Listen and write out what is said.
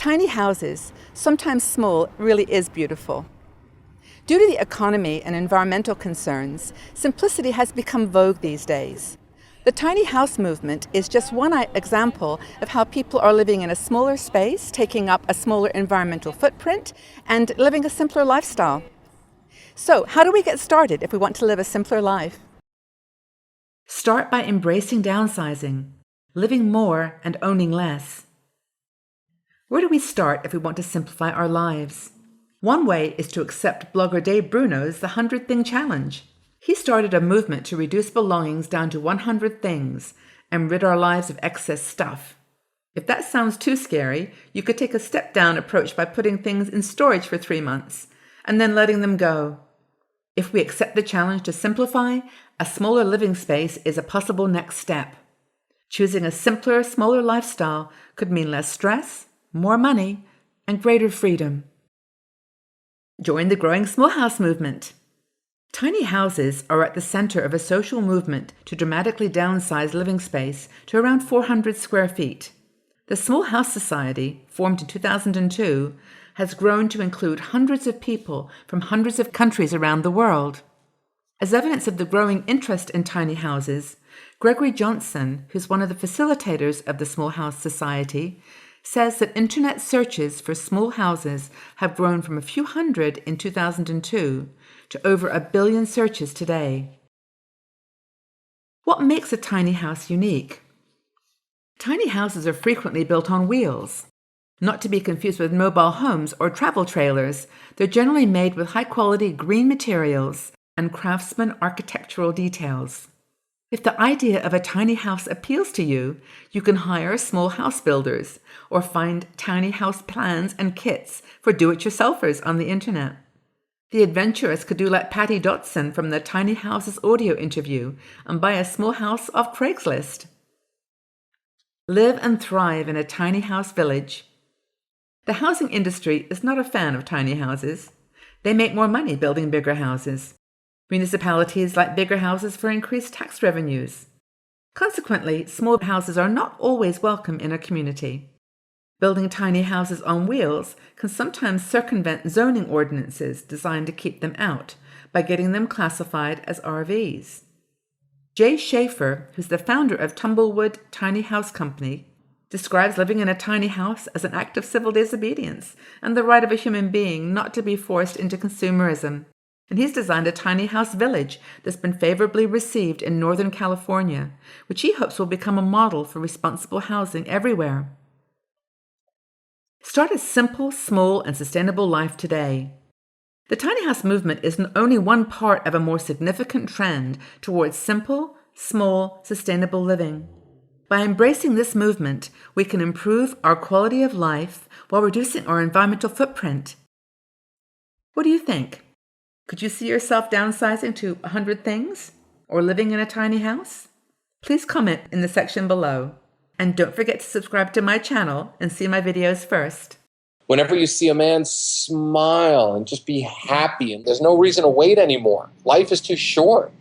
Tiny houses, sometimes small, really is beautiful. Due to the economy and environmental concerns, simplicity has become vogue these days. The tiny house movement is just one example of how people are living in a smaller space, taking up a smaller environmental footprint, and living a simpler lifestyle. So, how do we get started if we want to live a simpler life? Start by embracing downsizing, living more and owning less. Where do we start if we want to simplify our lives? One way is to accept blogger Dave Bruno's The 100 Thing Challenge. He started a movement to reduce belongings down to 100 things and rid our lives of excess stuff. If that sounds too scary, you could take a step-down approach by putting things in storage for 3 months and then letting them go. If we accept the challenge to simplify, a smaller living space is a possible next step. Choosing a simpler, smaller lifestyle could mean less stress, more money, and greater freedom. Join the growing small house movement. Tiny houses are at the center of a social movement to dramatically downsize living space to around 400 square feet. The Small House Society, formed in 2002, has grown to include hundreds of people from hundreds of countries around the world. As evidence of the growing interest in tiny houses, Gregory Johnson, who's one of the facilitators of the Small House Society, says that internet searches for small houses have grown from a few hundred in 2002 to over 1 billion searches today. What makes a tiny house unique? Tiny houses are frequently built on wheels. Not to be confused with mobile homes or travel trailers, they're generally made with high-quality green materials and craftsman architectural details. If the idea of a tiny house appeals to you, you can hire small house builders or find tiny house plans and kits for do-it-yourselfers on the internet. The adventurous could do like Patty Dotson from the Tiny Houses audio interview and buy a small house off Craigslist. Live and thrive in a tiny house village. The housing industry is not a fan of tiny houses. They make more money building bigger houses. Municipalities like bigger houses for increased tax revenues. Consequently, small houses are not always welcome in a community. Building tiny houses on wheels can sometimes circumvent zoning ordinances designed to keep them out by getting them classified as RVs. Jay Schaefer, who's the founder of Tumblewood Tiny House Company, describes living in a tiny house as an act of civil disobedience and the right of a human being not to be forced into consumerism. And he's designed a tiny house village that's been favorably received in Northern California, which he hopes will become a model for responsible housing everywhere. Start a simple, small, and sustainable life today. The tiny house movement is only one part of a more significant trend towards simple, small, sustainable living. By embracing this movement, we can improve our quality of life while reducing our environmental footprint. What do you think? Could you see yourself downsizing to 100 things or living in a tiny house? Please comment in the section below. And don't forget to subscribe to my channel and see my videos first. Whenever you see a man, smile and just be happy. And there's no reason to wait anymore. Life is too short.